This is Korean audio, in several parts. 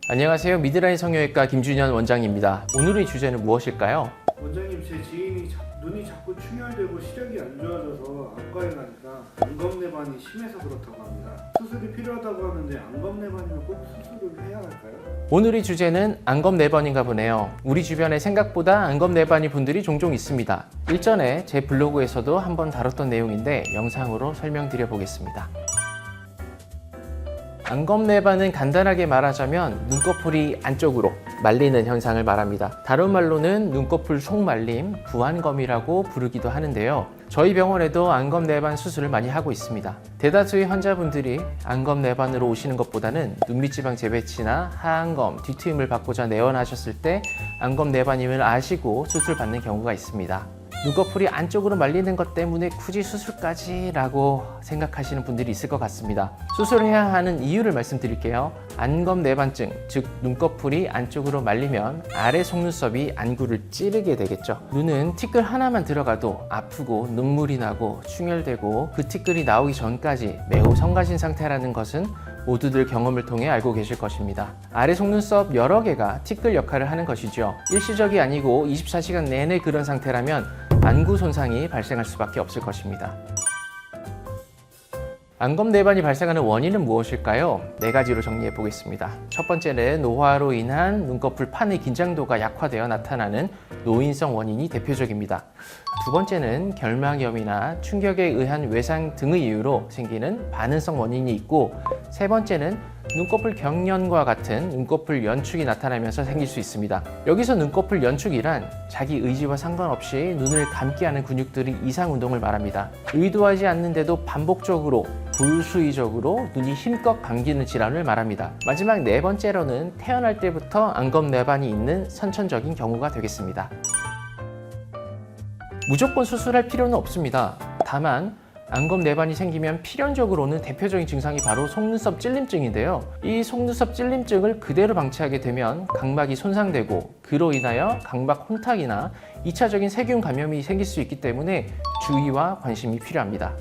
안녕하세요. 미드라인 성형외과 김준현 원장입니다. 오늘의 주제는 무엇일까요? 원장님, 제 지인이 눈이 자꾸 충혈되고 시력이 안 좋아져서 안과에 가니까 안검내반이 심해서 그렇다고 합니다. 수술이 필요하다고 하는데 안검내반이면 꼭 수술을 해야 할까요? 오늘의 주제는 안검내반인가 보네요. 우리 주변에 생각보다 안검내반이 분들이 종종 있습니다. 일전에 제 블로그에서도 한번 다뤘던 내용인데 영상으로 설명드려 보겠습니다. 안검내반은 간단하게 말하자면 눈꺼풀이 안쪽으로 말리는 현상을 말합니다. 다른 말로는 눈꺼풀 속말림, 부안검이라고 부르기도 하는데요. 저희 병원에도 안검내반 수술을 많이 하고 있습니다. 대다수의 환자분들이 안검내반으로 오시는 것보다는 눈밑지방 재배치나 하안검, 뒤트임을 받고자 내원하셨을 때 안검내반임을 아시고 수술받는 경우가 있습니다. 눈꺼풀이 안쪽으로 말리는 것 때문에 굳이 수술까지 라고 생각하시는 분들이 있을 것 같습니다. 수술을 해야 하는 이유를 말씀드릴게요. 안검내반증, 즉 눈꺼풀이 안쪽으로 말리면 아래 속눈썹이 안구를 찌르게 되겠죠. 눈은 티끌 하나만 들어가도 아프고 눈물이 나고 충혈되고 그 티끌이 나오기 전까지 매우 성가신 상태라는 것은 모두들 경험을 통해 알고 계실 것입니다. 아래 속눈썹 여러 개가 티끌 역할을 하는 것이죠. 일시적이 아니고 24시간 내내 그런 상태라면 안구 손상이 발생할 수밖에 없을 것입니다. 안검내반이 발생하는 원인은 무엇일까요? 네 가지로 정리해 보겠습니다. 첫 번째는 노화로 인한 눈꺼풀 판의 긴장도가 약화되어 나타나는 노인성 원인이 대표적입니다. 두 번째는 결막염이나 충격에 의한 외상 등의 이유로 생기는 반응성 원인이 있고, 세 번째는 눈꺼풀 경련과 같은 눈꺼풀 연축이 나타나면서 생길 수 있습니다. 여기서 눈꺼풀 연축이란 자기 의지와 상관없이 눈을 감게 하는 근육들의 이상 운동을 말합니다. 의도하지 않는데도 반복적으로 불수의적으로 눈이 힘껏 감기는 질환을 말합니다. 마지막 네 번째로는 태어날 때부터 안검내반이 있는 선천적인 경우가 되겠습니다. 무조건 수술할 필요는 없습니다. 다만 안검내반이 생기면 필연적으로 오는 대표적인 증상이 바로 속눈썹 찔림증인데요. 이 속눈썹 찔림증을 그대로 방치하게 되면 각막이 손상되고 그로 인하여 각막 혼탁이나 2차적인 세균 감염이 생길 수 있기 때문에 주의와 관심이 필요합니다.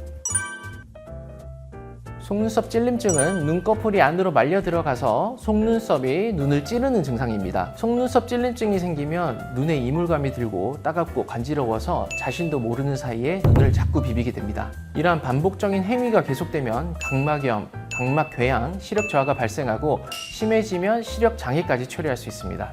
속눈썹 찔림증은 눈꺼풀이 안으로 말려 들어가서 속눈썹이 눈을 찌르는 증상입니다. 속눈썹 찔림증이 생기면 눈에 이물감이 들고 따갑고 간지러워서 자신도 모르는 사이에 눈을 자꾸 비비게 됩니다. 이러한 반복적인 행위가 계속되면 각막염, 각막궤양, 시력 저하가 발생하고 심해지면 시력 장애까지 초래할 수 있습니다.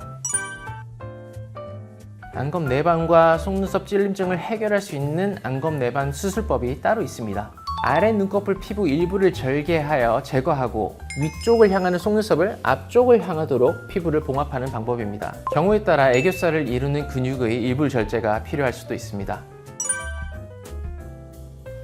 안검내반과 속눈썹 찔림증을 해결할 수 있는 안검내반 수술법이 따로 있습니다. 아래 눈꺼풀 피부 일부를 절개하여 제거하고 위쪽을 향하는 속눈썹을 앞쪽을 향하도록 피부를 봉합하는 방법입니다. 경우에 따라 애교살을 이루는 근육의 일부 절제가 필요할 수도 있습니다.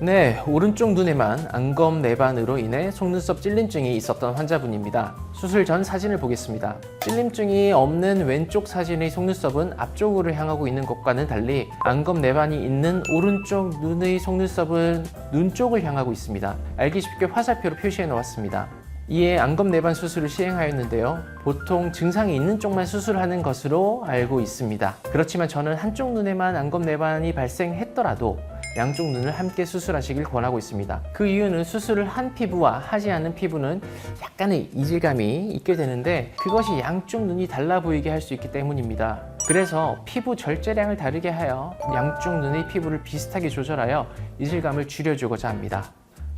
네, 오른쪽 눈에만 안검내반으로 인해 속눈썹 찔림증이 있었던 환자분입니다. 수술 전 사진을 보겠습니다. 찔림증이 없는 왼쪽 사진의 속눈썹은 앞쪽으로 향하고 있는 것과는 달리 안검내반이 있는 오른쪽 눈의 속눈썹은 눈 쪽을 향하고 있습니다. 알기 쉽게 화살표로 표시해 놓았습니다. 이에 안검내반 수술을 시행하였는데요. 보통 증상이 있는 쪽만 수술하는 것으로 알고 있습니다. 그렇지만 저는 한쪽 눈에만 안검내반이 발생했더라도 양쪽 눈을 함께 수술하시길 권하고 있습니다. 그 이유는 수술을 한 피부와 하지 않은 피부는 약간의 이질감이 있게 되는데 그것이 양쪽 눈이 달라 보이게 할 수 있기 때문입니다. 그래서 피부 절제량을 다르게 하여 양쪽 눈의 피부를 비슷하게 조절하여 이질감을 줄여주고자 합니다.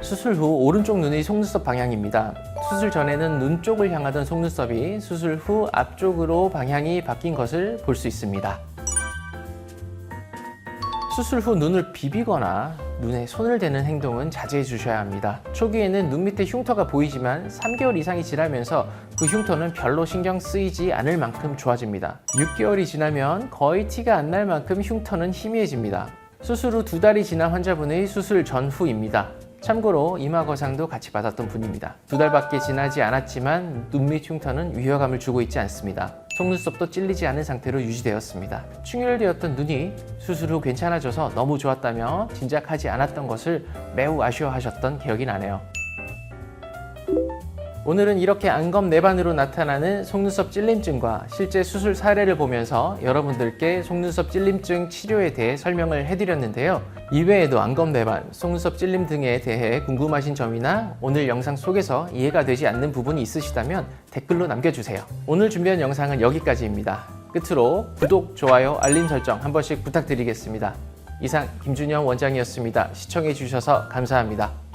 수술 후 오른쪽 눈의 속눈썹 방향입니다. 수술 전에는 눈 쪽을 향하던 속눈썹이 수술 후 앞쪽으로 방향이 바뀐 것을 볼 수 있습니다. 수술 후 눈을 비비거나 눈에 손을 대는 행동은 자제해 주셔야 합니다. 초기에는 눈 밑에 흉터가 보이지만 3개월 이상이 지나면서 그 흉터는 별로 신경 쓰이지 않을 만큼 좋아집니다. 6개월이 지나면 거의 티가 안 날 만큼 흉터는 희미해집니다. 수술 후 2달이 지난 환자분의 수술 전후입니다. 참고로 이마 거상도 같이 받았던 분입니다. 2달밖에 지나지 않았지만 눈밑 흉터는 위화감을 주고 있지 않습니다. 속눈썹도 찔리지 않은 상태로 유지되었습니다. 충혈되었던 눈이 수술 후 괜찮아져서 너무 좋았다며 진작하지 않았던 것을 매우 아쉬워하셨던 기억이 나네요. 오늘은 이렇게 안검내반으로 나타나는 속눈썹 찔림증과 실제 수술 사례를 보면서 여러분들께 속눈썹 찔림증 치료에 대해 설명을 해드렸는데요. 이외에도 안검내반, 속눈썹 찔림 등에 대해 궁금하신 점이나 오늘 영상 속에서 이해가 되지 않는 부분이 있으시다면 댓글로 남겨주세요. 오늘 준비한 영상은 여기까지입니다. 끝으로 구독, 좋아요, 알림 설정 한 번씩 부탁드리겠습니다. 이상 김준영 원장이었습니다. 시청해 주셔서 감사합니다.